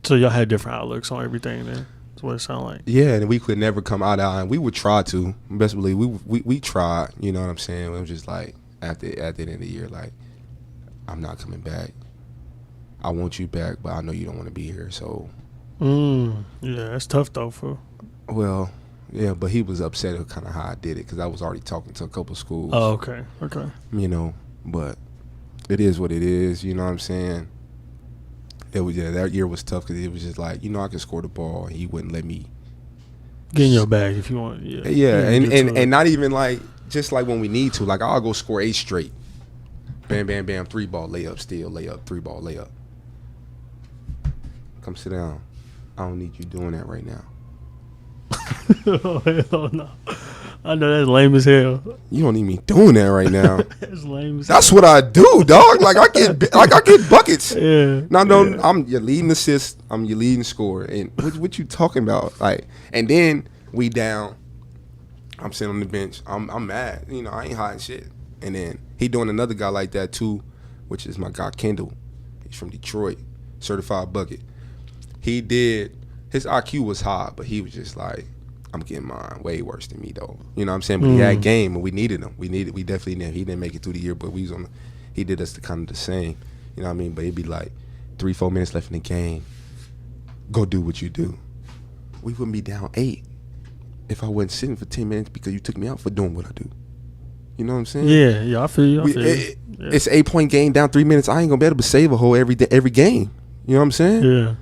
So y'all had different outlooks on everything then? That's what it sounded like. Yeah, and we could never come out of and we would try to. Best believe we tried, you know what I'm saying? It was just like at the end of the year, like, I'm not coming back. I want you back, but I know you don't want to be here, so Yeah, that's tough though well, yeah, but he was upset at kind of how I did it because I was already talking to a couple schools. Oh, okay. You know, but it is what it is, you know what I'm saying? It was, that year was tough because it was just like, I could score the ball and he wouldn't let me get in your bag if you want. Yeah, and not even like just like when we need to. Like, I'll go score 8 straight. Bam, bam, bam, 3-ball layup, steal, layup, 3-ball layup. Come sit down. I don't need you doing that right now. Oh, hell no. I know that's lame as hell. You don't need me doing that right now. That's lame as That's what I do, dog. Like, I get buckets. Yeah. No, I'm your leading assist. I'm your leading scorer. And what you talking about? Like, and then we down. I'm sitting on the bench. I'm mad. I ain't hiding shit. And then he doing another guy like that too, which is my guy Kendall. He's from Detroit, certified bucket. He did. His IQ was high, but he was just like, I'm getting mine way worse than me though. You know what I'm saying? But he had game and we needed him. We definitely needed him. He didn't make it through the year, but he did us kind of the same. You know what I mean? But it'd be like 3-4 minutes left in the game. Go do what you do. We wouldn't be down 8 if I wasn't sitting for 10 minutes because you took me out for doing what I do. You know what I'm saying? Yeah, I feel you. It's an 8-point game down 3 minutes. I ain't gonna be able to save a whole every game. You know what I'm saying? Yeah.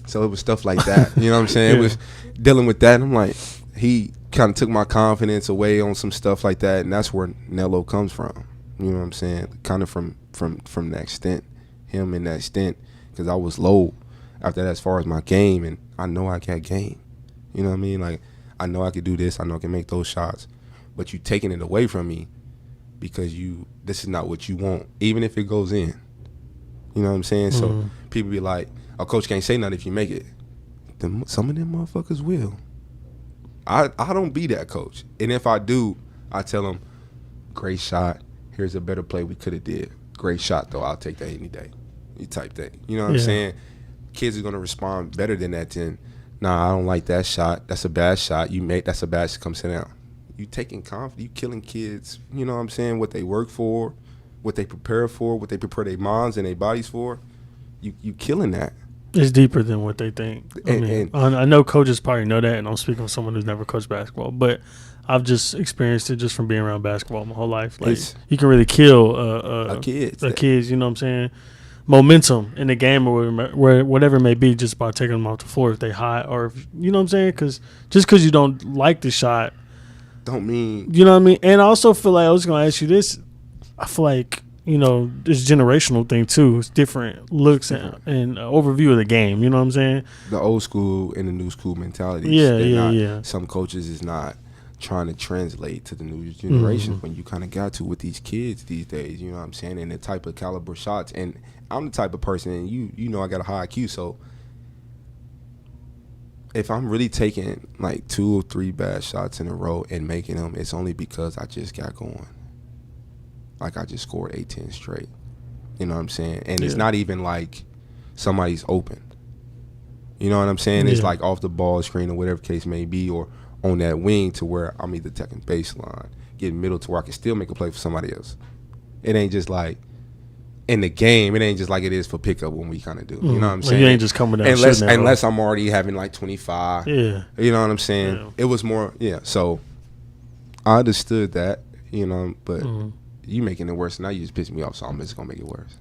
So it was stuff like that. You know what I'm saying? It was dealing with that. And I'm like, he kind of took my confidence away on some stuff like that, and that's where Nello comes from. You know what I'm saying? Kind of from that extent, him in that extent, because I was low after that as far as my game, and I know I got game. You know what I mean? Like, I know I could do this. I know I can make those shots. But you taking it away from me because this is not what you want, even if it goes in. You know what I'm saying? So people be like, "Oh, coach can't say nothing if you make it." Some of them motherfuckers will. I don't be that coach. And if I do, I tell them, great shot. Here's a better play we could have did. Great shot, though. I'll take that any day. You type thing. You know what I'm saying? Kids are going to respond better than that than, nah, I don't like that shot. That's a bad shot. That's a bad shot. Come sit down. You taking confidence. You killing kids. You know what I'm saying? What they work for, what they prepare for, what they prepare their minds and their bodies for. You killing that. It's deeper than what they think. I know coaches probably know that, and I'm speaking from someone who's never coached basketball, but I've just experienced it just from being around basketball my whole life. Like, you can really kill a kid. You know what I'm saying? Momentum in the game or whatever it may be, just by taking them off the floor if they hot or you know what I'm saying? Because just because you don't like the shot, don't mean you know what I mean. And I also feel like I was going to ask you this. I feel like this generational thing too. It's different looks and overview of the game. You know what I'm saying? The old school and the new school mentality. Yeah. Some coaches is not trying to translate to the new generation when you kind of got to with these kids these days. You know what I'm saying? And the type of caliber shots. And I'm the type of person, and you know I got a high IQ, so if I'm really taking like 2 or 3 bad shots in a row and making them, it's only because I just got going. Like, I just scored 8-10 straight. You know what I'm saying? And it's not even like somebody's open. You know what I'm saying? It's like off the ball screen or whatever case may be, or on that wing to where I'm either taking baseline, getting middle to where I can still make a play for somebody else. It ain't just like in the game, it ain't just like it is for pickup when we kind of do. You know what I'm saying? You ain't just coming down unless I'm already having like 25. Yeah. You know what I'm saying? Yeah. It was more, so I understood that, but you making it worse. Now you just pissing me off, so I'm just gonna make it worse.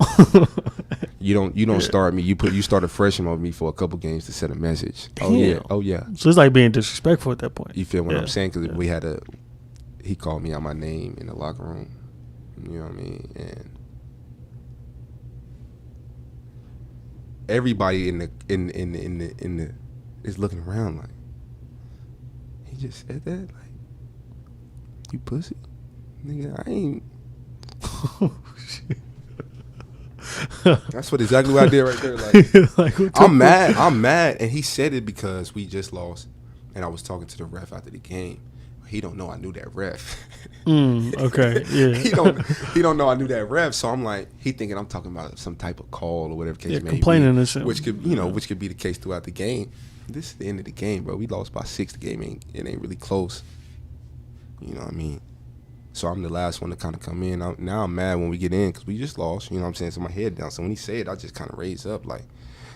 You don't start me. You start a freshman with me for a couple games to set a message. Damn. Oh yeah. So it's like being disrespectful at that point. You feel what I'm saying? Because he called me out my name in the locker room. You know what I mean? And everybody in the is looking around like, he just said that? Like, you pussy? Nigga, I ain't. Oh, shit. That's exactly what I did right there. Like, I'm mad, and he said it because we just lost, and I was talking to the ref after the game. he don't know I knew that ref. Okay, yeah. he don't know I knew that ref. So I'm like, he thinking I'm talking about some type of call or whatever case may complaining be. to him. Which could, which could be the case throughout the game. This is the end of the game, bro. We lost by 6. The game it ain't really close. You know what I mean? So I'm the last one to kind of come in. Now I'm mad when we get in because we just lost. You know what I'm saying? So my head down. So when he said it, I just kind of raised up like,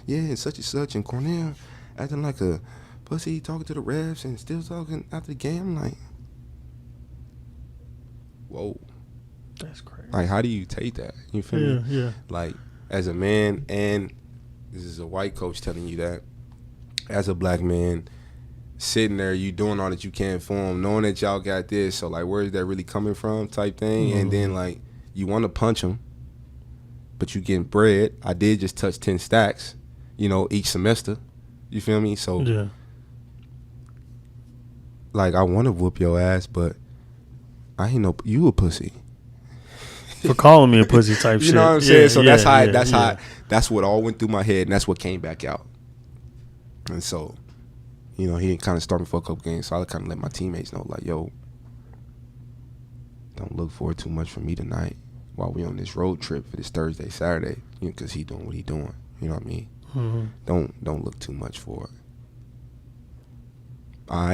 yeah, and such and such. And Cornell acting like a pussy, talking to the refs and still talking after the game. I'm like, whoa. That's crazy. Like, how do you take that? You feel me? Yeah. Like, as a man, and this is a white coach telling you that, as a black man, sitting there, you doing all that you can for him, knowing that y'all got this. So, like, where is that really coming from type thing? And then, like, you want to punch him, but you getting bread. I did just touch 10 stacks, each semester. You feel me? So, yeah. Like, I want to whoop your ass, but I ain't know you a pussy. For calling me a pussy type shit. You know what I'm saying? So that's what all went through my head, and that's what came back out. And so, he kind of started me for a couple games, so I kind of let my teammates know, like, yo, don't look forward too much from me tonight while we on this road trip for this Thursday, Saturday, because he doing what he doing. You know what I mean? Mm-hmm. Don't look too much for it.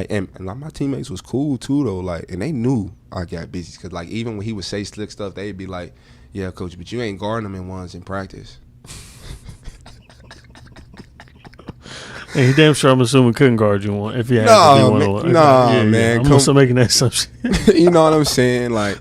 And my teammates was cool too though, like, and they knew I got busy because, like, even when he would say slick stuff, they'd be like, "Yeah, coach, but you ain't guarding them in ones in practice." And he damn sure, I'm assuming, couldn't guard you one if he had to be one. Man, I'm also making that assumption. You know what I'm saying? Like,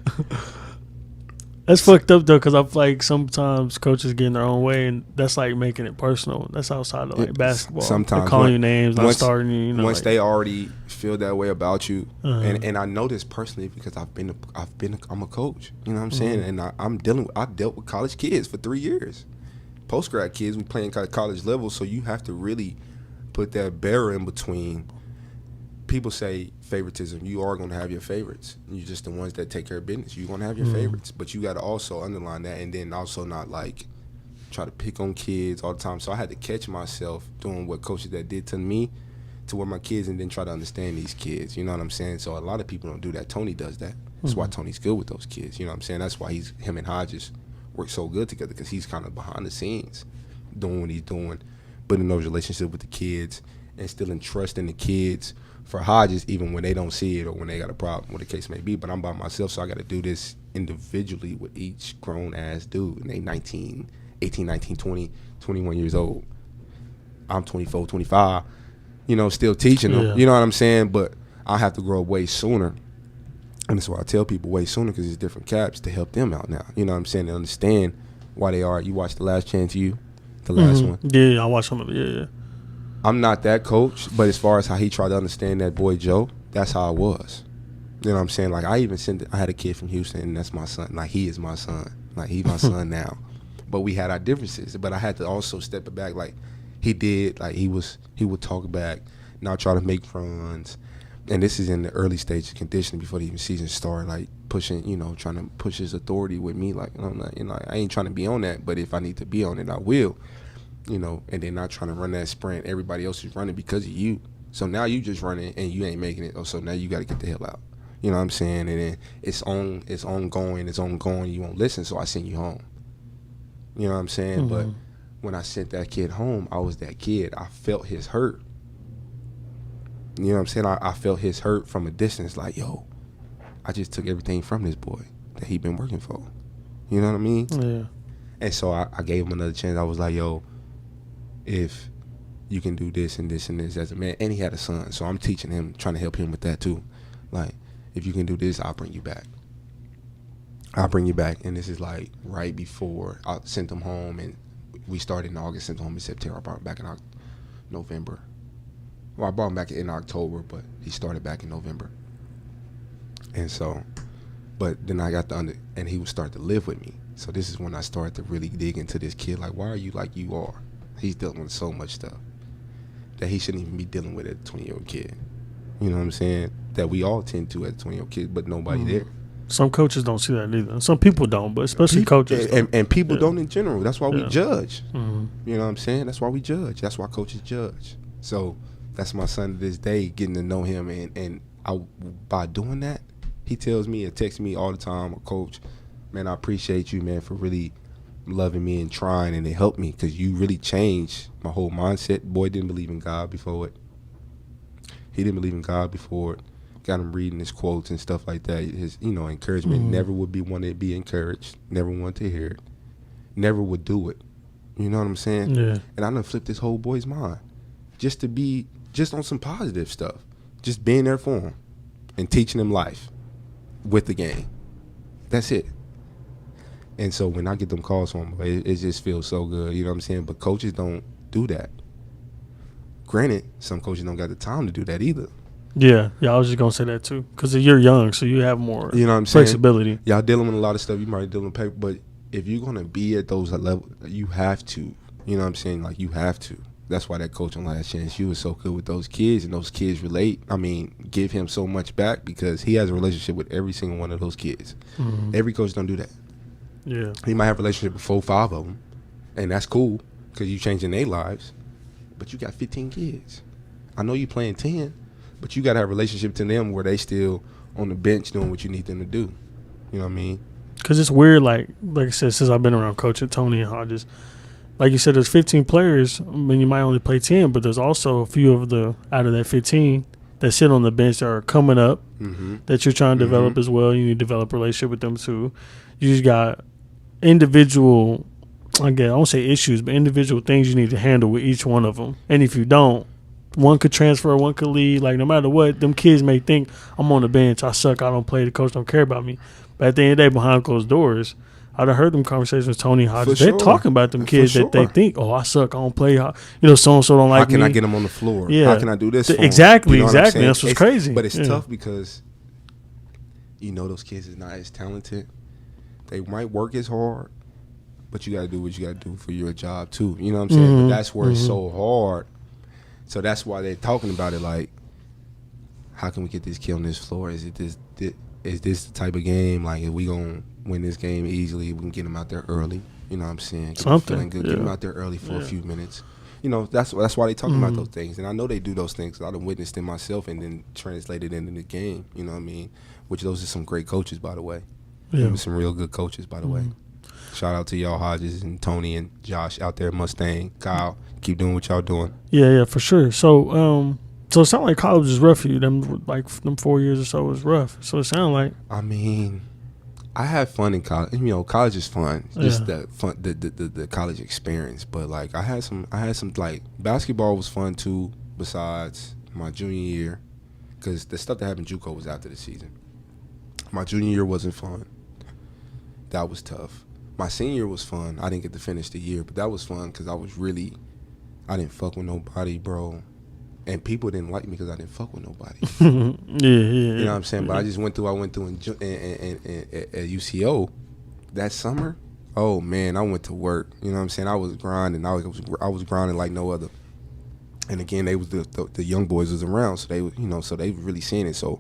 that's fucked up though, because I feel like sometimes coaches get in their own way, and that's like making it personal. That's outside of like basketball. Sometimes they're calling you names, not starting you. Once they already feel that way about you, and I know this personally because I'm a coach. You know what I'm saying? And I dealt with college kids for 3 years, post grad kids. We playing college level, so you have to really put that barrier in between. People say favoritism. You are going to have your favorites. You're just the ones that take care of business. You're going to have your favorites. But you got to also underline that, and then also not, like, try to pick on kids all the time. So I had to catch myself doing what coaches that did to me to where my kids, and then try to understand these kids. You know what I'm saying? So a lot of people don't do that. Tony does that. That's why Tony's good with those kids. You know what I'm saying? That's why him and Hodges work so good together, because he's kind of behind the scenes doing what he's doing, building those relationships with the kids, instilling trust in the kids for Hodges, even when they don't see it or when they got a problem, what the case may be. But I'm by myself, so I got to do this individually with each grown-ass dude. And they 18, 19, 20, 21 years old. I'm 24, 25, still teaching them. Yeah. You know what I'm saying? But I have to grow up way sooner. And that's why I tell people way sooner, because it's different caps to help them out now. You know what I'm saying? To understand why they are. You watch The Last Chance U, the last one? Yeah, I watched some of it. Yeah. I'm not that coach, but as far as how he tried to understand that boy Joe, that's how I was. You know what I'm saying? Like, I had a kid from Houston, and that's my son. Like, he is my son. Like, he's my son now. But we had our differences. But I had to also step it back. Like, he did. Like, he would talk back, not try to make runs. And this is in the early stage of conditioning before the even season started. Like, pushing, trying to push his authority with me. Like, I'm not, I ain't trying to be on that. But if I need to be on it, I will. And then not trying to run that sprint. Everybody else is running because of you. So now you just running and you ain't making it. Oh, so now you got to get the hell out. You know what I'm saying? And then it's ongoing. You won't listen, so I send you home. You know what I'm saying? But when I sent that kid home, I was that kid. I felt his hurt. You know what I'm saying? I felt his hurt from a distance. Like, yo, I just took everything from this boy that he been working for. You know what I mean? Yeah. And so I gave him another chance. I was like, yo, if you can do this and this and this as a man. And he had a son, so I'm teaching him, trying to help him with that too. Like, if you can do this, I'll bring you back. And this is like right before I sent him home, and we started in August, sent him home in September. I brought him back in November. Well, I brought him back in October, but he started back in November. And so, but then I got and he would start to live with me. So this is when I started to really dig into this kid. Like, why are you like you are? He's dealing with so much stuff that he shouldn't even be dealing with as a 20-year-old kid. You know what I'm saying? That we all tend to as a 20-year-old kid, but nobody there. Some coaches don't see that either. Some people don't, but especially coaches. And people don't in general. That's why we judge. You know what I'm saying? That's why we judge. That's why coaches judge. So that's my son to this day, getting to know him and by doing that, he tells me and texts me all the time, Coach, man, I appreciate you, man, for really loving me and trying, and it helped me because you really changed my whole mindset. Boy didn't believe in God before it. He didn't believe in God before it. Got him reading his quotes and stuff like that. His, encouragement. Never would be wanted to be encouraged. Never wanted to hear it. Never would do it. You know what I'm saying? Yeah. And I done flipped this whole boy's mind just to be just on some positive stuff. Just being there for him and teaching him life with the game. That's it. And so when I get them calls from him, it just feels so good. You know what I'm saying? But coaches don't do that. Granted, some coaches don't got the time to do that either. Yeah, I was just going to say that too. Because you're young, so you have more flexibility. Y'all dealing with a lot of stuff. You might be dealing with paper. But if you're going to be at those levels, you have to. You know what I'm saying? Like, you have to. That's why that coach on Last Chance U was so good with those kids, and those kids relate. I mean, give him so much back because he has a relationship with every single one of those kids. Mm-hmm. Every coach don't do that. Yeah. He might have a relationship with 4 or 5 of them, and that's cool because you changing their lives. But you got 15 kids. I know you playing 10, but you got to have a relationship to them where they still on the bench doing what you need them to do. You know what I mean? Because it's weird, like I said, since I've been around coaching Tony and Hodges, like you said, there's 15 players. I mean, you might only play 10, but there's also a few out of that 15 that sit on the bench that are coming up that you're trying to develop as well. You need to develop a relationship with them too. You just got individual, again, I won't say issues, but individual things you need to handle with each one of them. And if you don't, one could transfer, one could leave. Like, no matter what, them kids may think, I'm on the bench, I suck, I don't play, the coach don't care about me. But at the end of the day, behind closed doors, I'd have heard them conversations with Tony Hodges. They're talking about them kids that they think, I suck, I don't play. So-and-so don't like me. How can I get them on the floor? Yeah. How can I do this for Exactly, them? exactly. That's what's crazy. But it's tough because, those kids is not as talented. They might work as hard, but you got to do what you got to do for your job too. You know what I'm saying? But that's where it's so hard. So that's why they're talking about it like, how can we get this kid on this floor? Is this the type of game? Like, if we going to win this game easily, we can get him out there early. You know what I'm saying? Something. Good. Get him out there early for a few minutes. That's why they talking about those things. And I know they do those things. I done witnessed it myself and then translated it into the game. You know what I mean? Which those are some great coaches, by the way. Yeah. Some real good coaches, by the way. Shout out to y'all, Hodges and Tony and Josh out there, Mustang, Kyle. Keep doing what y'all doing. Yeah, for sure. So, it sounded like college was rough for you. Them 4 years or so was rough. So it sounded like. I mean, I had fun in college. College is fun. Just the fun, the college experience. But like, I had some like basketball was fun too. Besides my junior year, because the stuff that happened in JUCO was after the season. My junior year wasn't fun. That was tough. My senior year was fun. I didn't get to finish the year, but that was fun because I didn't fuck with nobody, bro. And people didn't like me because I didn't fuck with nobody. Yeah. You know what I'm saying? But I went through at UCO that summer. Oh man, I went to work. You know what I'm saying? I was grinding. I was grinding like no other. And again, they was the young boys was around, so they were really seeing it. So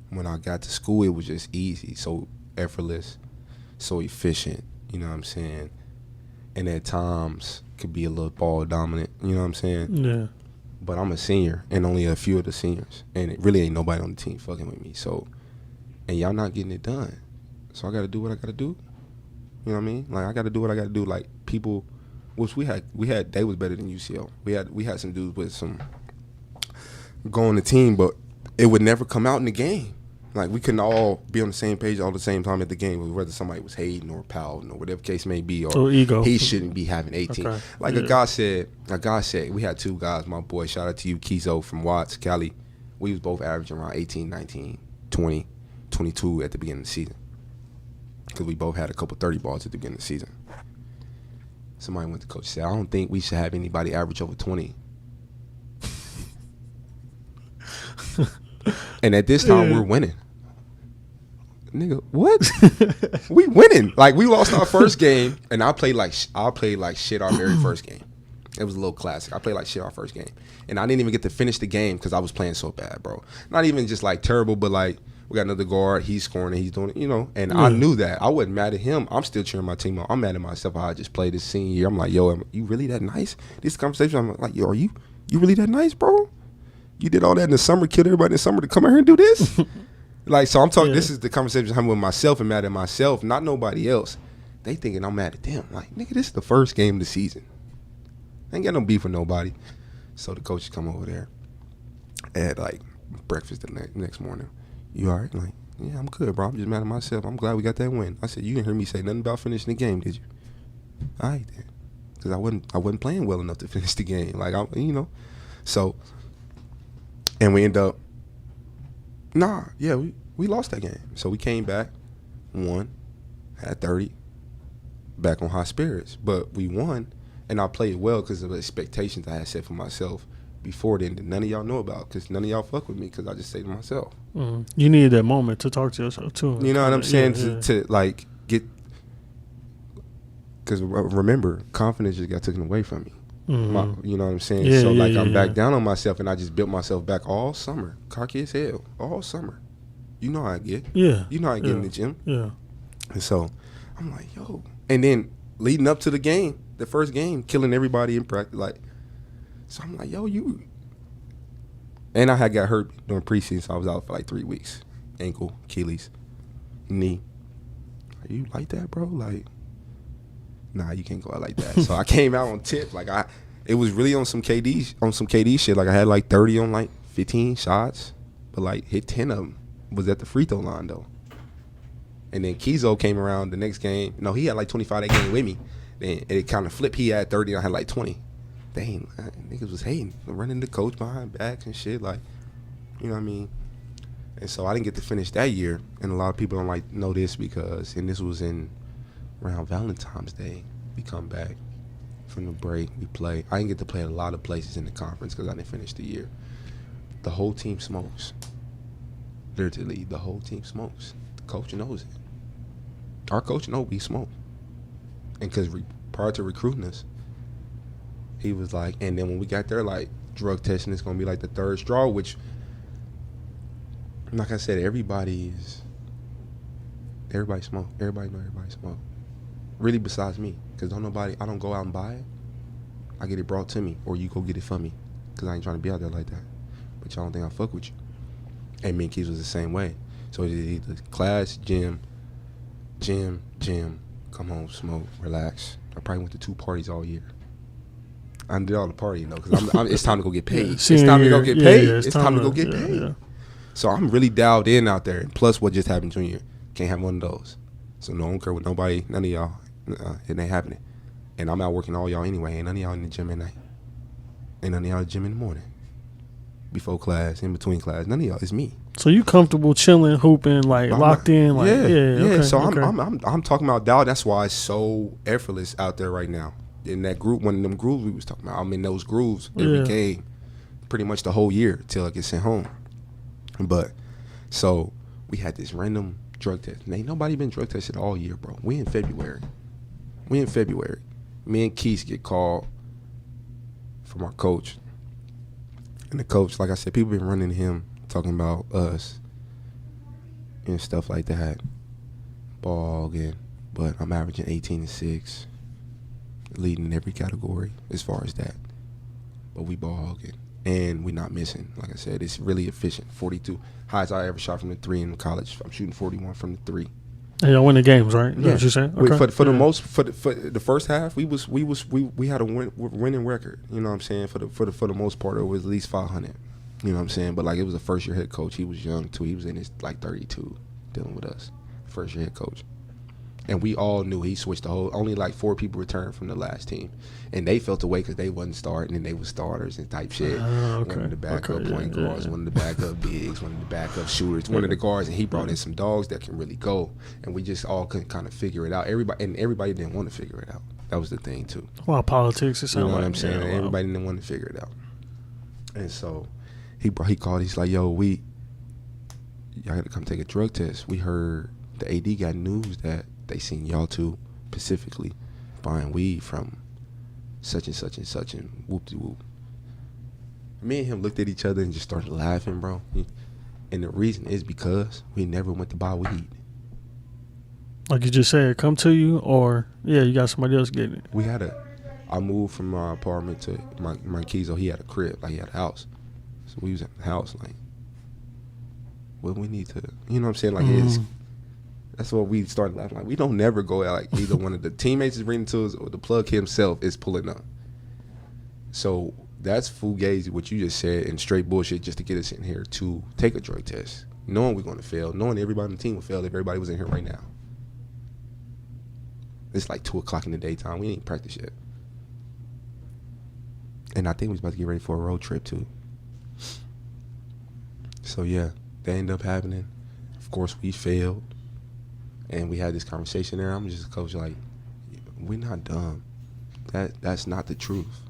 when I got to school, it was just easy, so effortless, so efficient. You know what I'm saying? And at times could be a little ball dominant. You know what I'm saying? Yeah. But I'm a senior, and only a few of the seniors, and it really ain't nobody on the team fucking with me. So, and y'all not getting it done. So I got to do what I got to do. You know what I mean? Like, I got to do what I got to do. Like, people, which we had, they was better than UCL. We had some dudes with some go on the team, but it would never come out in the game. Like, we couldn't all be on the same page all the same time at the game, whether somebody was hating or pouting or whatever case may be, or ego. He shouldn't be having 18. Okay. Like a guy said, we had 2 guys, my boy, shout out to you, Kizo from Watts, Cali. We was both averaging around 18, 19, 20, 22 at the beginning of the season. Because we both had a couple 30 balls at the beginning of the season. Somebody went to coach and said, I don't think we should have anybody average over 20. And at this time, we're winning. Nigga, what? We winning. Like, we lost our first game, and I played like shit our very first game. It was a little classic. I played like shit our first game. And I didn't even get to finish the game because I was playing so bad, bro. Not even just like terrible, but like, we got another guard, he's scoring and he's doing it, And I knew that. I wasn't mad at him. I'm still cheering my team on. I'm mad at myself how I just played this senior year. I'm like, yo, you really that nice? This conversation, I'm like, yo, are you really that nice, bro? You did all that in the summer, killed everybody in the summer to come out here and do this? Like, so I'm talking, this is the conversation I'm having with myself and mad at myself, not nobody else. They thinking I'm mad at them. Like, nigga, this is the first game of the season. I ain't got no beef with nobody. So the coaches come over there at, like, breakfast the next morning. You all right? Like, yeah, I'm good, bro. I'm just mad at myself. I'm glad we got that win. I said, you didn't hear me say nothing about finishing the game, did you? All right, then. Because I wasn't playing well enough to finish the game. Like, So, and we end up, we lost that game. So we came back, won, had 30, back on high spirits. But we won, and I played well because of the expectations I had set for myself before then that none of y'all know about, because none of y'all fuck with me because I just say to myself. You needed that moment to talk to yourself too. You know what I'm saying? To like get, because remember, confidence just got taken away from me. You know what I'm saying? I'm back down on myself, and I just built myself back all summer. Cocky as hell, all summer. You know how I get. Yeah. You know how I get in the gym. Yeah. And so I'm like, yo. And then leading up to the game, the first game, killing everybody in practice. Like, so I'm like, yo, you. And I had got hurt during preseason, so I was out for like 3 weeks. Ankle, Achilles, knee. Are you like that, bro? Like, nah, you can't go out like that. So I came out on tip. Like, it was really on some KD shit. Like, I had like 30 on like 15 shots, but like hit 10 of them. Was at the free throw line though. And then Kizo came around the next game. No, he had like 25 that game with me. Then it kind of flipped. He had 30 and I had like 20. Dang, niggas was hating. Running the coach behind backs and shit. Like, you know what I mean? And so I didn't get to finish that year. And a lot of people don't like know this because, and this was in around Valentine's Day. We come back from the break. We play. I didn't get to play at a lot of places in the conference because I didn't finish the year. The whole team smokes. Literally, the whole team smokes. The coach knows it. Our coach knows we smoke. And because prior to recruiting us, he was like, and then when we got there, like, drug testing is going to be like the third straw, which, like I said, everybody smoke. Everybody know everybody smoke. Really besides me, because I don't go out and buy it. I get it brought to me, or you go get it for me, because I ain't trying to be out there like that. But y'all don't think I fuck with you. And me and Keys was the same way. So it's either class, gym, come home, smoke, relax. I probably went to 2 parties all year. I did all the partying though, because it's time to go get paid. It's time to go get paid. It's time to go get paid. Yeah. So I'm really dialed in out there. And plus, what just happened junior, can't have one of those. So no one care with nobody, none of y'all. It ain't happening. And I'm out working all y'all anyway. Ain't none of y'all in the gym at night. Ain't none of y'all in the gym in the morning. Before class, in between class, none of y'all. It's me. So you comfortable chilling, hooping, like locked in, like Okay, so I'm talking about doubt. That's why it's so effortless out there right now. In that group, one of them grooves we was talking about, I'm in those grooves every game, pretty much the whole year till I get sent home. But so we had this random drug test. And ain't nobody been drug tested all year, bro. We in February. Me and Keith get called from our coach. And the coach, like I said, people been running to him, talking about us and stuff like that. Ball again. But I'm averaging 18-6, leading in every category as far as that. But we ball again. And we not missing. Like I said, it's really efficient. 42. Highest I ever shot from the 3 in college. I'm shooting 41 from the 3. And y'all winning games, right? Is that what you're saying? Okay. For the first half, we had a winning record. You know what I'm saying? For the most part, it was at least 500. You know what I'm saying? But like, it was a first year head coach. He was young too. He was in his like 32, dealing with us. First year head coach. And we all knew he switched the whole. Only like 4 people returned from the last team, and they felt away because they wasn't starting and they were starters and type shit. One of the backup point guards, one of the backup bigs, one of the backup shooters, one of the guards, and he brought in some dogs that can really go. And we just all couldn't kind of figure it out. Everybody didn't want to figure it out. That was the thing too. Well, politics. You know what I'm saying? Everybody didn't want to figure it out. And so he called. He's like, "Yo, y'all got to come take a drug test. We heard the AD got news that they seen y'all two specifically buying weed from such and such and such and whoop-de-whoop." Me and him looked at each other and just started laughing, bro. And the reason is because we never went to buy weed. Like you just said, come to you, or you got somebody else getting it. I moved from my apartment to my Kizo. He had a crib, like he had a house. So we was at the house like, well, we need to, you know what I'm saying? Like, that's what we started laughing. Like, we don't never go out. Like, either one of the teammates is reading to us or the plug himself is pulling up. So that's fugazi, what you just said, and straight bullshit just to get us in here to take a drug test, knowing we're going to fail, knowing everybody on the team would fail if everybody was in here right now. It's like 2 o'clock in the daytime. We ain't practiced yet. And I think we was about to get ready for a road trip, too. So, yeah, that ended up happening. Of course, we failed. And we had this conversation there. I'm just a coach like, we're not dumb. That's not the truth.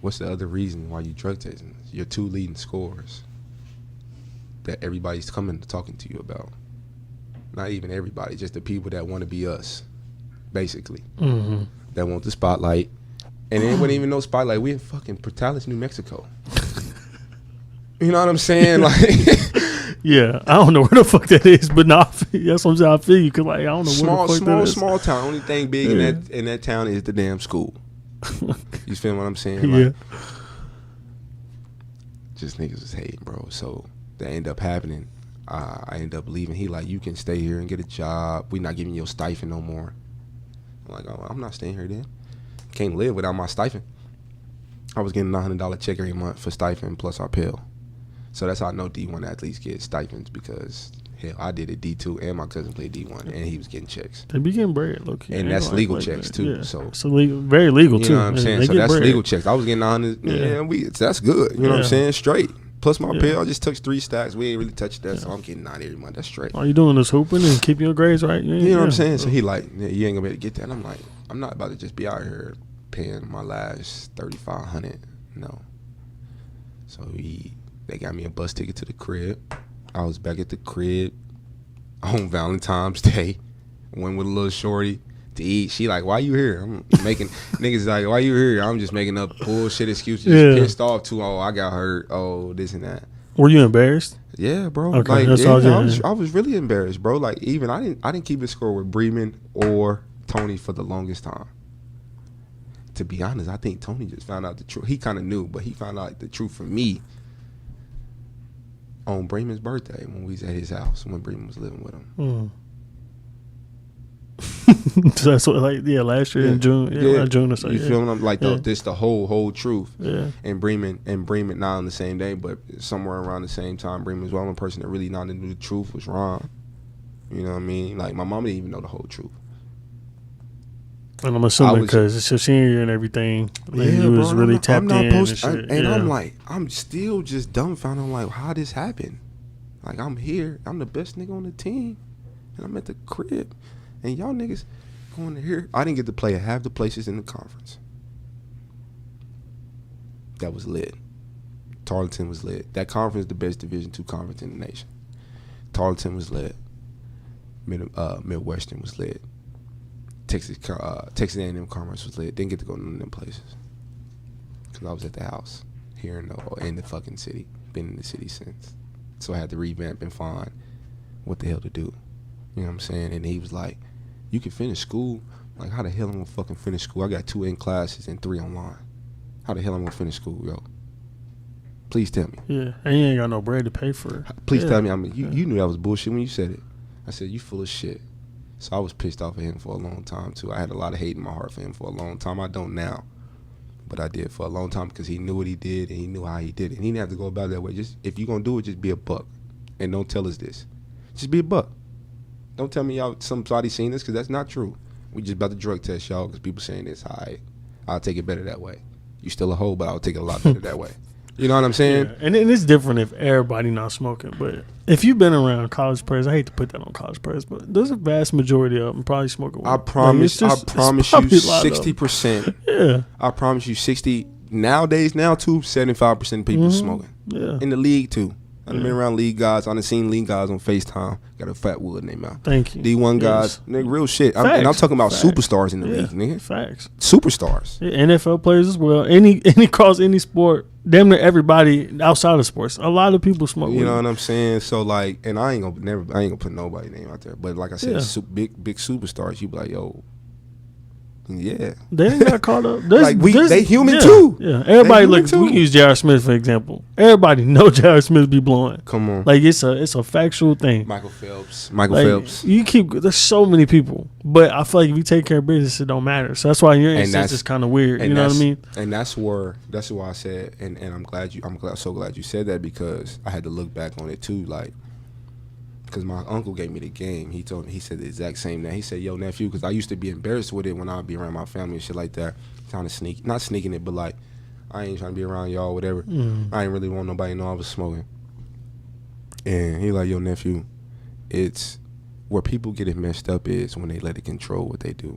What's the other reason why you drug testing? Your 2 leading scorers that everybody's coming to talking to you about. Not even everybody, just the people that want to be us, basically. That want the spotlight. And it wasn't even no spotlight. We in fucking Portales, New Mexico. You know what I'm saying? Like, yeah, I don't know where the fuck that is, but no, that's what I'm saying. I feel you, cause like I don't know where the fuck that is. Small town. Only thing big in that town is the damn school. You feel what I'm saying? Like, just niggas was hating, bro. So that ended up happening. I ended up leaving. He like, you can stay here and get a job. We not giving you a stipend no more. I'm like, oh, I'm not staying here then. Can't live without my stipend. I was getting a $900 check every month for stipend plus our pill. So that's how I know D1 athletes get stipends, because hell, I did it D2 and my cousin played D1 and he was getting checks. They be getting bread, low key. And that's legal checks too. Yeah. So very legal too. You know what I'm saying? So that's bread. Legal checks. I was getting 100. Yeah, that's good. You know what I'm saying? Straight. Plus my pill, I just took 3 stacks. We ain't really touched that, so I'm getting 90 every month. That's straight. All you doing is hooping and keeping your grades right. You know what I'm saying? So he like, you ain't gonna be able to get that. And I'm like, I'm not about to just be out here paying my last $3,500. No. So they got me a bus ticket to the crib. I was back at the crib on Valentine's Day. Went with a little shorty to eat. She like, why you here? I'm making niggas like, why you here? I'm just making up bullshit excuses. Just pissed off too. Oh, I got hurt. Oh, this and that. Were you embarrassed? Yeah, bro. Okay, like, that's I was really embarrassed, bro. Like, even I didn't keep a score with Bremen or Tony for the longest time. To be honest, I think Tony just found out the truth. He kind of knew, but he found out the truth from me on Bremen's birthday when we was at his house when Bremen was living with him. So that's what, like, last year in June, June or something. You feel what I'm like? This the whole truth. Yeah. And Bremen not on the same day, but somewhere around the same time, Bremen was the only person that really not knew the truth was Ron. You know what I mean? Like, my mom didn't even know the whole truth. And I'm assuming because it's your senior year and everything, like, you was really tapped in and shit. I'm like, I'm still just dumbfounded. I'm like, how this happened? Like, I'm here. I'm the best nigga on the team. And I'm at the crib. And y'all niggas going to here. I didn't get to play at half the places in the conference. That was lit. Tarleton was lit. That conference is the best Division II conference in the nation. Tarleton was lit. Midwestern was lit. Texas A&M Commerce was lit. Didn't get to go to none of them places because I was at the house here in the fucking city. Been in the city since, so I had to revamp and find what the hell to do. You know what I'm saying? And he was like, "You can finish school." Like, how the hell I'm gonna fucking finish school? I got 2 in classes and 3 online. How the hell I'm gonna finish school, yo? Please tell me. Yeah, and you ain't got no bread to pay for it. Please tell me. I mean, you knew that was bullshit when you said it. I said, you full of shit. So I was pissed off at him for a long time, too. I had a lot of hate in my heart for him for a long time. I don't now. But I did for a long time because he knew what he did and he knew how he did it. And he didn't have to go about it that way. Just, if you're going to do it, just be a buck. And don't tell us this. Just be a buck. Don't tell me y'all somebody seen this because that's not true. We just about to drug test y'all because people saying this. I'll take it better that way. You still a hoe, but I'll take it a lot better that way. You know what I'm saying? Yeah. And it's different if everybody not smoking. But if you've been around college players, I hate to put that on college players, but there's a vast majority of them probably smoking. I promise you 60%. Yeah. I promise you 60. Nowadays, now too, 75% of people smoking. Yeah. In the league too. I've been around league guys. I've seen league guys on FaceTime. Got a fat wood in their mouth. Thank you. D1 guys, nigga, real shit. And I'm talking about superstars in the league, nigga. Facts. Superstars. Yeah, NFL players as well. Any cross any sport. Damn near everybody outside of sports. A lot of people smoke. You know what I'm saying? So like, and I ain't gonna put nobody's name out there. But like I said, big superstars. You be like, yo, Yeah, they didn't got caught up. They human too. Yeah, everybody look. We can use J.R. Smith for example. Everybody know J.R. Smith be blowing. Come on, like it's a factual thing. Michael Phelps. There's so many people, but I feel like if you take care of business, it don't matter. So that's why in your instance it's kind of weird. You know what I mean? And that's why I said, and I'm so glad you said that, because I had to look back on it too, like. Because my uncle gave me the game. He said the exact same thing. He said, yo, nephew, because I used to be embarrassed with it when I would be around my family and shit like that. Trying to not sneaking it, but like, I ain't trying to be around y'all, whatever. I ain't really want nobody to know I was smoking. And he like, yo, nephew, it's where people get it messed up is when they let it control what they do.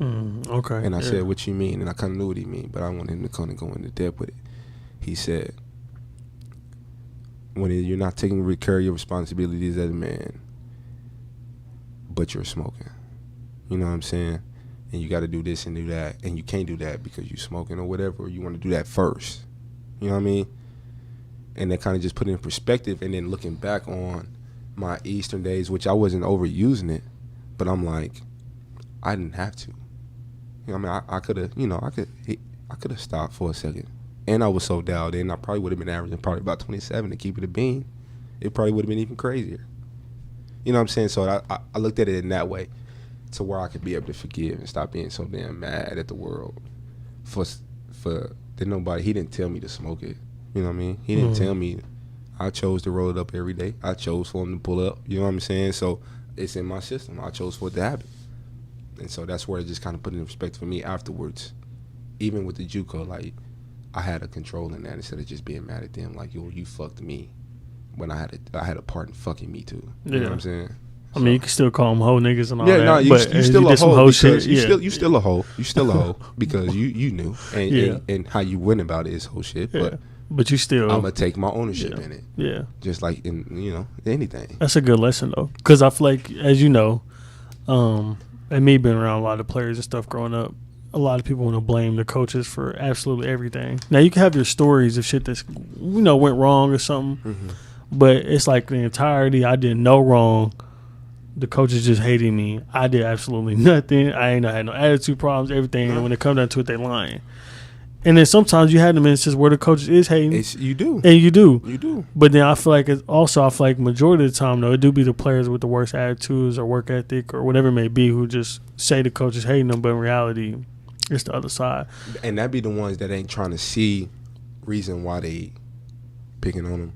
Okay. And I said, what you mean? And I kind of knew what he mean, but I wanted him to kind of go into depth with it. He said, when you're not taking care of your responsibilities as a man, but you're smoking. You know what I'm saying? And you got to do this and do that, and you can't do that because you're smoking or whatever, or you want to do that first. You know what I mean? And that kind of just put it in perspective, and then looking back on my Eastern days, which I wasn't overusing it, but I'm like, I didn't have to. You know what I mean? I could have, I could have stopped for a second. And I was so dialed in, I probably would have been averaging probably about 27 to keep it a bean. It probably would have been even crazier. You know what I'm saying? So I looked at it in that way, to where I could be able to forgive and stop being so damn mad at the world for that nobody. He didn't tell me to smoke it. You know what I mean? He didn't tell me. I chose to roll it up every day. I chose for him to pull up. You know what I'm saying? So it's in my system. I chose for it to happen. And so that's where it just kind of put it in perspective for me afterwards. Even with the JUCO, like, I had a control in that instead of just being mad at them. Like, yo, you fucked me, when I had a part in fucking me too. You know what I'm saying? I mean, you can still call them hoe niggas and all that. Yeah, no, you still a hoe because you still a hoe. You still a hoe because you knew and how you went about it is whole shit. But you still, I'm gonna take my ownership in it. Yeah, just like in anything. That's a good lesson though, because I feel like, as you know, and me being around a lot of players and stuff growing up, a lot of people want to blame the coaches for absolutely everything. Now, you can have your stories of shit that's, went wrong or something, but it's like the entirety, I did no wrong. The coaches just hated me. I did absolutely nothing. I had no attitude problems, everything. And when it comes down to it, they lying. And then sometimes you had them instances where the coaches is hating. You do. And you do. You do. But then I feel like majority of the time, though, it do be the players with the worst attitudes or work ethic or whatever it may be who just say the coaches hating them, but in reality, it's the other side. And that be the ones that ain't trying to see reason why they picking on them,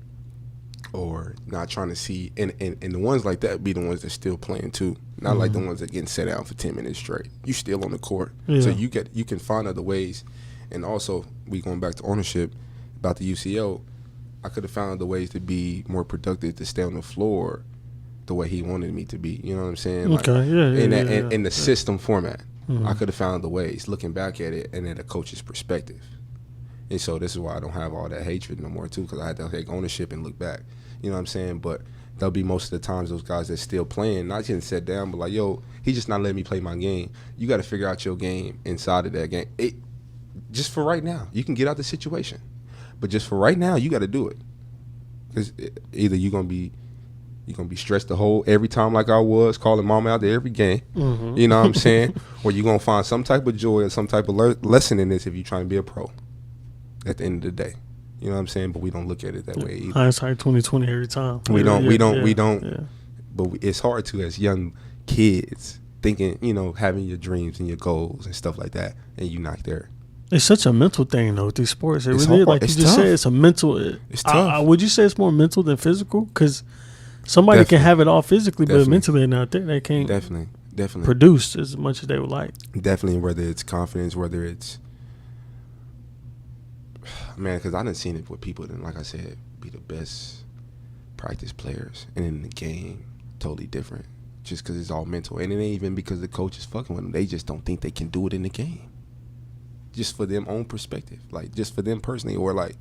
or not trying to see. And the ones like that be the ones that still playing too. Not like the ones that getting set out for 10 minutes straight. You still on the court. Yeah. So you can find other ways. And also, we going back to ownership about the UCO, I could have found other ways to be more productive, to stay on the floor the way he wanted me to be. You know what I'm saying? Okay, in the system format. I could have found the ways, looking back at it and at a coach's perspective. And so this is why I don't have all that hatred no more, too, because I had to take ownership and look back. You know what I'm saying? But there'll be most of the times those guys that still playing, not getting set down, but like, yo, he just not letting me play my game. You got to figure out your game inside of that game. Just for right now. You can get out the situation. But just for right now, you got to do it. Because either you're going to be stressed every time like I was, calling mama out there every game. You know what I'm saying? Or you're going to find some type of joy or some type of lesson in this if you're trying to be a pro at the end of the day. You know what I'm saying? But we don't look at it that way either. Hindsight 20/20 every time. We don't. Yeah. But it's hard to, as young kids, thinking, having your dreams and your goals and stuff like that, and you're not there. It's such a mental thing, though, with these sports. It really is. Like you just said, it's a mental. It's tough. Would you say it's more mental than physical? Because somebody can have it all physically, but mentally they're not there. They can't definitely produce as much as they would like. Definitely, whether it's confidence, whether it's, man, because I done seen it with people that, like I said, be the best practice players, and in the game, totally different. Just because it's all mental, and it ain't even because the coach is fucking with them. They just don't think they can do it in the game. Just for them own perspective, like just for them personally, or like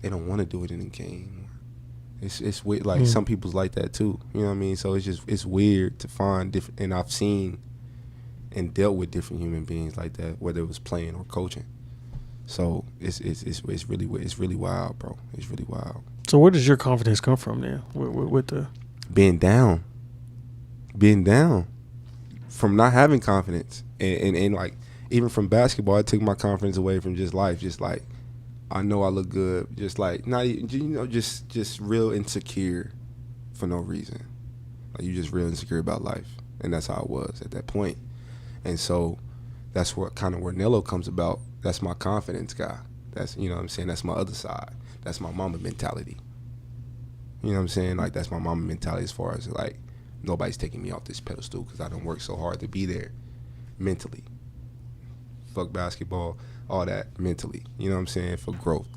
they don't want to do it in the game. It's weird. Like some people's like that too. You know what I mean? So it's weird to find different. And I've seen and dealt with different human beings like that, whether it was playing or coaching. So it's really wild, bro. It's really wild. So where does your confidence come from then? With the being down from not having confidence, and like even from basketball, it took my confidence away from just life. Just like I know I look good, just like not even, just real insecure for no reason. Like you just real insecure about life, and that's how I was at that point. And so that's where Nello comes about. That's my confidence guy. That's, you know what I'm saying, that's my other side. That's my mama mentality. You know what I'm saying? Like that's my mama mentality as far as like nobody's taking me off this pedestal because I done worked so hard to be there mentally. Fuck basketball, all that mentally. You know what I'm saying? For growth.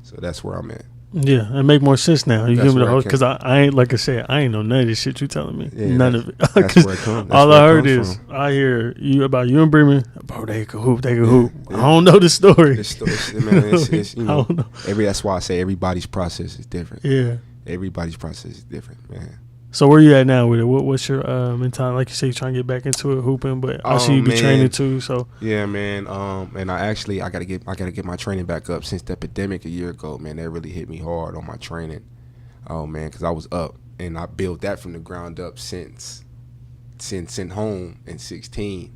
So that's where I'm at. Yeah, it make more sense now. You give me the whole, because I ain't, like I said, I ain't know none of this shit you telling me. Yeah, none of it. That's where it comes. All I heard is I hear you about you and Bremen. Bro, they can hoop. They can hoop. Yeah. I don't know the story. It's you know, that's why I say everybody's process is different. Yeah, everybody's process is different, man. So where you at now with it? What's your mentality? Like you say, you're trying to get back into it, hooping, but I see you be training too. So yeah, man. And I gotta get my training back up since the epidemic a year ago. Man, that really hit me hard on my training. Oh man, because I was up and I built that from the ground up since home in 16,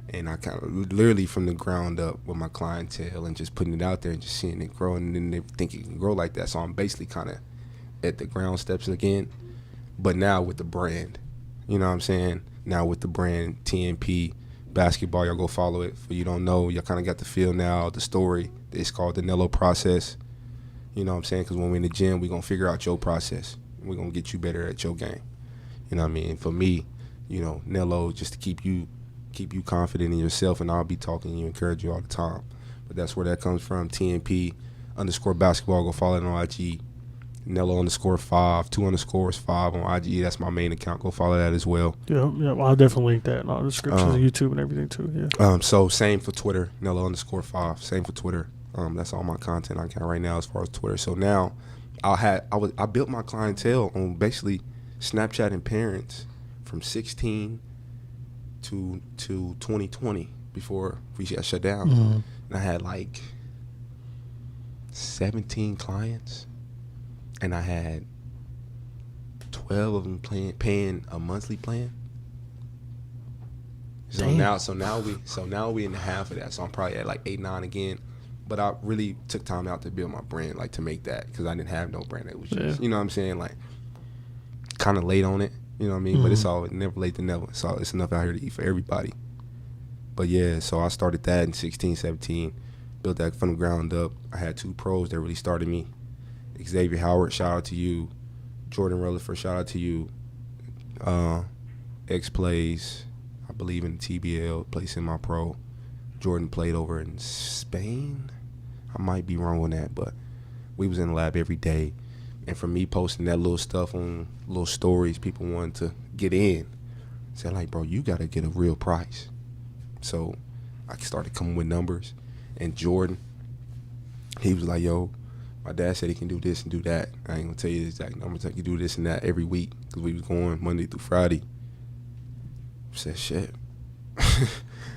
and I kind of literally from the ground up with my clientele and just putting it out there and just seeing it grow, and then they think it can grow like that. So I'm basically kind of at the ground steps again. But now with the brand, you know what I'm saying? Now with the brand, TNP Basketball, y'all go follow it. For you don't know, y'all kind of got the feel now, the story. It's called the Nello process. You know what I'm saying? Because when we're in the gym, we're going to figure out your process. We're going to get you better at your game. You know what I mean? For me, you know, Nello, just to keep you confident in yourself, and I'll be talking to you, encourage you all the time. But that's where that comes from, TNP_basketball. Go follow it on IG. Nello_5, 2_5 on IG. That's my main account. Go follow that as well. Yeah. Well, I'll definitely link that in all the descriptions of YouTube and everything too. Yeah. So same for Twitter, Nello_5. Same for Twitter. That's all my content I got right now as far as Twitter. So now I built my clientele on basically Snapchat and parents from 16 to 2020 before we got shut down. Mm-hmm. And I had like 17 clients. And I had 12 of them paying a monthly plan. So now we in the half of that. So I'm probably at like 8, 9 again. But I really took time out to build my brand, like to make that, because I didn't have no brand. It was just, you know what I'm saying, like kind of late on it. You know what I mean? Mm-hmm. But it's all never late to never. So it's enough out here to eat for everybody. But yeah, so I started that in 16, 17, built that from the ground up. I had 2 pros that really started me. Xavier Howard, shout out to you. Jordan Rutherford, shout out to you. X plays, I believe, in the TBL, plays in my pro. Jordan played over in Spain. I might be wrong on that, but we was in the lab every day. And for me posting that little stuff on little stories, people wanted to get in. Said, like, bro, you got to get a real price. So I started coming with numbers. And Jordan, he was like, yo, my dad said he can do this and do that. I ain't going to tell you the exact numbers. I can do this and that every week because we was going Monday through Friday. I said, shit.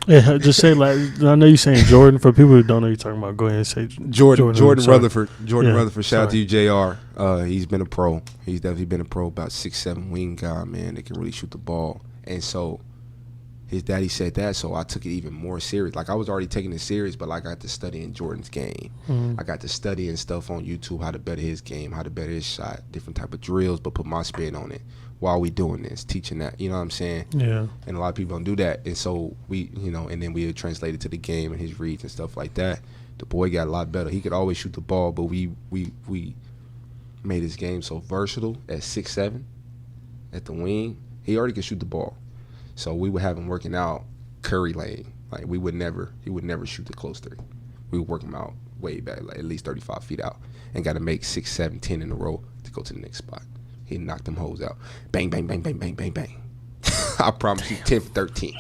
Yeah, just say, like, I know you're saying Jordan. For people who don't know you're talking about, go ahead and say Jordan Rutherford. Jordan Rutherford. Shout out to you, JR. He's been a pro. He's definitely been a pro, about 6'7" wing guy, man. That can really shoot the ball. And so his daddy said that, so I took it even more serious. Like, I was already taking it serious, but like, I got to study in Jordan's game. Mm-hmm. I got to study and stuff on YouTube, how to better his game, how to better his shot, different type of drills, but put my spin on it while we doing this, teaching that, you know what I'm saying? Yeah. And a lot of people don't do that. And so we, you know, and then we would translate it to the game and his reads and stuff like that. The boy got a lot better. He could always shoot the ball, but we made his game so versatile at 6'7", at the wing. He already could shoot the ball. So we would have him working out Curry lane. Like, he would never shoot the close three. We would work him out way back, like at least 35 feet out, and got to make 6, 7, 10 in a row to go to the next spot. He knocked them hoes out. Bang, bang, bang, bang, bang, bang, bang. I promise you, 10 for 13,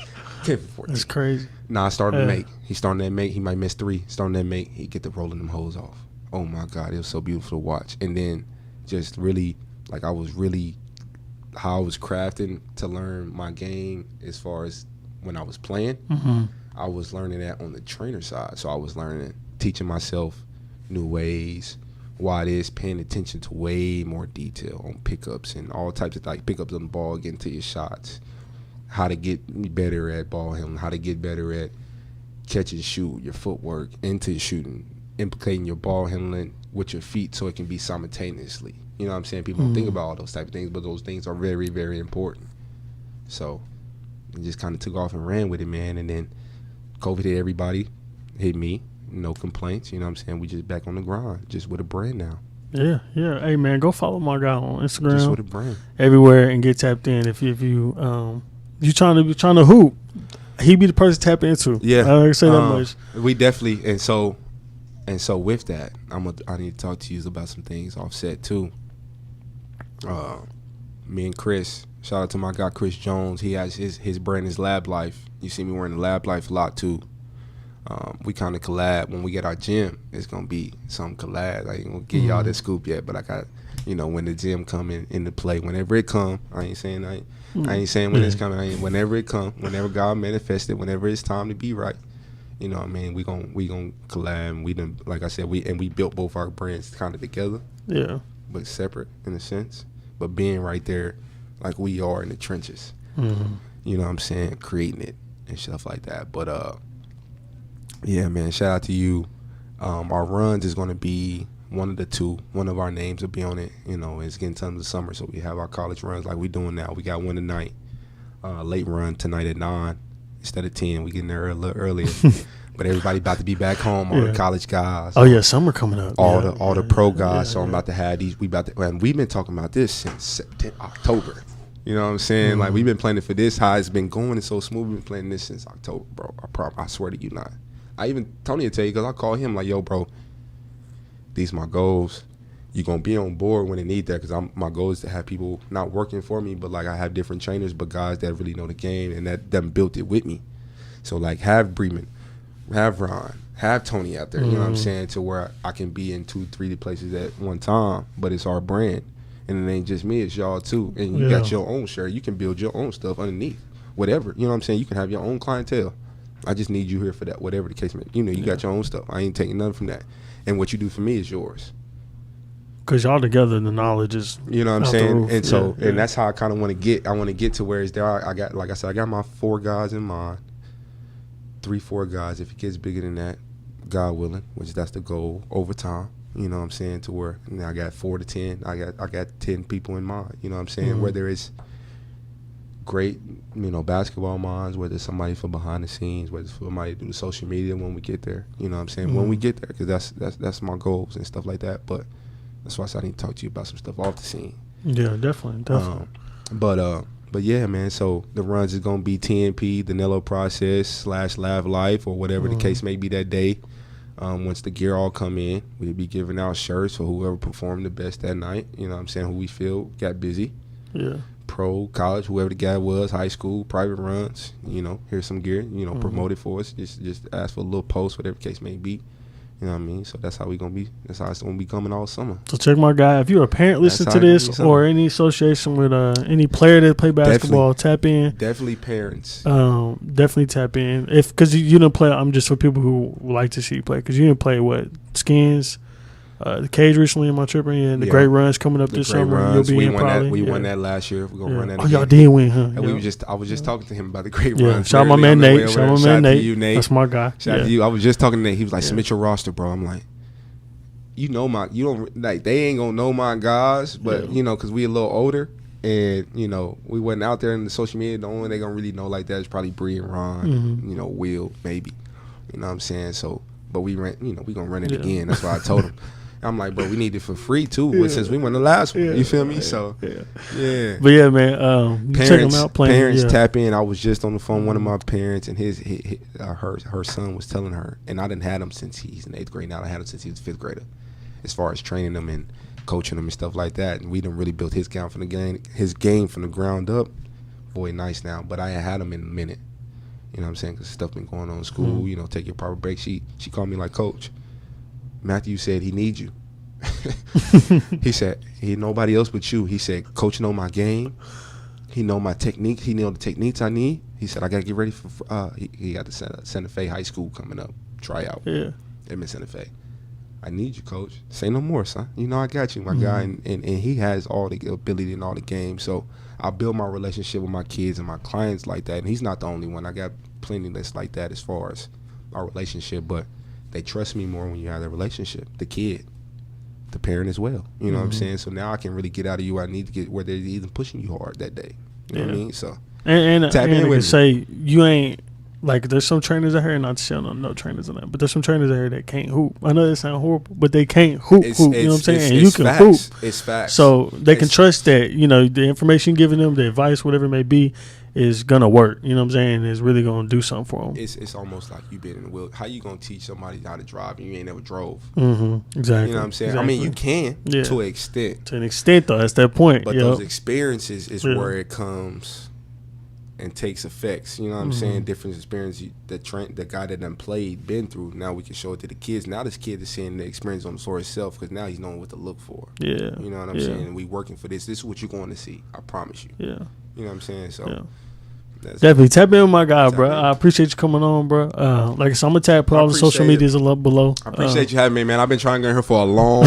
10 for 14. That's crazy. Nah, I started to make. He started to make. He might miss 3. Starting to make. He get the rolling them hoes off. Oh my God, it was so beautiful to watch. And then just really, like, I was really, how I was crafting to learn my game as far as when I was playing. Mm-hmm. I was learning that on the trainer side. So I was learning, teaching myself new ways, why it is, paying attention to way more detail on pickups and all types of, like, pickups on the ball, getting to your shots, how to get better at ball handling, how to get better at catch and shoot, your footwork into shooting, implicating your ball handling with your feet so it can be simultaneously. You know what I'm saying? People don't think about all those type of things, but those things are very, very important. So I just kind of took off and ran with it, man. And then COVID hit everybody, hit me. No complaints. You know what I'm saying? We just back on the grind, just with a brand now. Yeah. Hey, man, go follow my guy on Instagram. Just with a brand. Everywhere, and get tapped in. If you trying to hoop, he be the person to tap into. Yeah. I can say that much. We definitely, and so with that, I need to talk to you about some things offset too. Me and Chris, shout out to my guy Chris Jones. He has his brand is Lab Life. You see me wearing the Lab Life a lot too. We kind of collab when we get our gym. It's gonna be some collab. I ain't gonna give y'all that scoop yet, but I got, when the gym come into play, whenever it come. I ain't saying when it's coming. Whenever it come, whenever God manifested, whenever it's time to be right. You know what I mean? We gon' collab. We done, like I said, we built both our brands kind of together. Yeah. But separate in a sense. But being right there, like we are in the trenches. Mm-hmm. You know what I'm saying? Creating it and stuff like that. But yeah, man, shout out to you. Our runs is going to be one of the two. One of our names will be on it. It's getting time of the summer, so we have our college runs like we doing now. We got one tonight, late run tonight at 9 instead of 10. We getting there a little earlier. But everybody about to be back home. All the college guys. Oh yeah, summer coming up. All the pro guys. So I'm about to have these. And we've been talking about this since October. You know what I'm saying? Mm-hmm. Like we've been planning for this. How it's been going and so smooth. We've been planning this since October, bro. I swear to you not. Tony will tell you, because I call him like, yo, bro, these my goals. You gonna be on board when they need that, because my goal is to have people not working for me, but like I have different trainers, but guys that really know the game and that them built it with me. So like have Bremen, have Ron, have Tony out there. You know what I'm saying? To where I can be in 2-3 places at one time, but it's our brand, and it ain't just me, it's y'all too. And you got your own shirt. You can build your own stuff underneath, whatever. You know what I'm saying? You can have your own clientele. I just need you here for that, whatever the case may be. You got your own stuff. I ain't taking nothing from that. And what you do for me is yours. Because y'all together, the knowledge is, you know what I'm saying? And so, and that's how I kind of want to get. I want to get to where it's there. I got, like I said, I got my 4 guys in mind. 3-4 guys. If it gets bigger than that, God willing, which that's the goal over time. You know what I'm saying? To where I got 4 to 10. I got 10 people in mind. You know what I'm saying? Whether it's great, basketball minds, whether it's somebody for behind the scenes, whether it's somebody to do the social media when we get there. You know what I'm saying? When we get there, because that's my goals and stuff like that. But that's why I said I need to talk to you about some stuff off the scene. Yeah, definitely. But yeah, man. So the runs is gonna be TNP, the Nello process / Live Life, or whatever the case may be that day. Once the gear all come in, we'll be giving out shirts for whoever performed the best that night. You know what I'm saying? Who we feel got busy. Yeah. Pro, college, whoever the guy was, high school, private runs. Here's some gear. Promote it for us. Just ask for a little post, whatever the case may be. You know what I mean? So that's how we gonna be. That's how it's gonna be coming all summer. So check my guy. If you're a parent listening to this, or any association with any player that play basketball, tap in. Definitely parents. Definitely tap in. Because you didn't play. I'm just for people who like to see you play. Because you didn't play Skins, the Cage recently in my trip, and the Great Runs coming up this summer. You'll be we in won probably. We won that last year. We're gonna run that. Oh, y'all did win, huh? And I was just talking to him about the Great Runs. Shout out my man Nate. Shout out my man Nate. You, Nate. That's my guy. Shout out to you. I was just talking to Nate. He was like, submit your roster, bro. I'm like, you don't like, they ain't gonna know my guys, but because we a little older, and we wasn't out there in the social media. The only one they gonna really know like that is probably Bree and Ron, Will maybe, you know what I'm saying. So, but we we gonna run it again. That's why I told him. I'm like, bro, we need it for free too, since we won the last one. You feel me? So, yeah. But yeah, man, check them out playing. Parents tap in. I was just on the phone with one of my parents, and her son was telling her, and I didn't have him since he's in 8th grade. Now I had him since he was 5th grader, as far as training them and coaching them and stuff like that. And we done really built his game from the ground up. Boy, nice now. But I had him in a minute. You know what I'm saying? Because stuff been going on in school. Take your proper break. She called me like, Coach, Matthew said he needs you. He said, nobody else but you. He said, Coach know my game. He know my technique. He know the techniques I need. He said, I got to get ready for, he got the Santa Fe High School coming up, tryout. Yeah. Edmond Santa Fe. I need you, coach. Say no more, son. You know I got you, my guy. And he has all the ability in all the games. So I build my relationship with my kids and my clients like that. And he's not the only one. I got plenty that's like that as far as our relationship. But they trust me more when you have that relationship. The kid, the parent as well. You know what I'm saying? So now I can really get out of you. I need to get where they're even pushing you hard that day. You know what I mean? So and I can say you ain't. Like, there's some trainers out here, not to say no trainers in that, but there's some trainers out here that can't hoop. I know that sounds horrible, but they can't hoop. You know what I'm saying? And you can facts. hoop. It's facts. So they can trust that, you know, the information giving them, the advice, whatever it may be, is going to work. You know what I'm saying? It's really going to do something for them. It's almost like you've been in the wheel. How you going to teach somebody how to drive and you ain't never drove? Exactly. You know what I'm saying? Exactly. I mean, you can to an extent. To an extent, though. That's that point. But those experiences is where it comes and takes effects. You know what I'm saying? Different experiences the guy that done played, been through. Now we can show it to the kids. Now this kid is seeing the experience on the floor itself because now he's knowing what to look for. Yeah. You know what I'm saying? And we working for this. This is what you're going to see. I promise you. Yeah. You know what I'm saying? So definitely tap in with my guy, bro. I appreciate you coming on, bro. Like I said, I'm gonna tag all the social medias below. I appreciate you having me, man. I've been trying to get on here for a long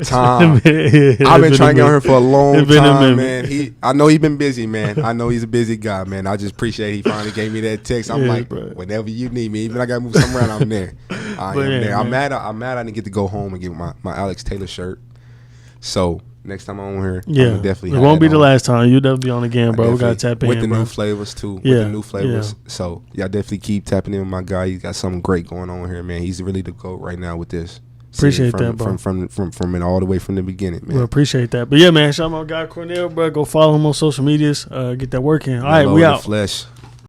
time. I've been trying to get on here for a long time, man. I know he's been busy, man. I know he's a busy guy, man. I just appreciate he finally gave me that text. I'm like, bro, whenever you need me, even I gotta move something around, I'm there. I am there. I'm mad I didn't get to go home and get my Alex Taylor shirt. So next time I'm on here, I'm definitely. It won't be the last time. You'll definitely be on again, bro. We gotta tap in with the new flavors too. Yeah, with the new flavors. So y'all definitely keep tapping in with my guy. He's got something great going on here, man. He's really the GOAT right now with this. Appreciate that, bro. From it all the way from the beginning, man. Well, appreciate that. But yeah, man, shout out my guy Cornell, bro. Go follow him on social medias. Get that work in. All right, we out. Flesh.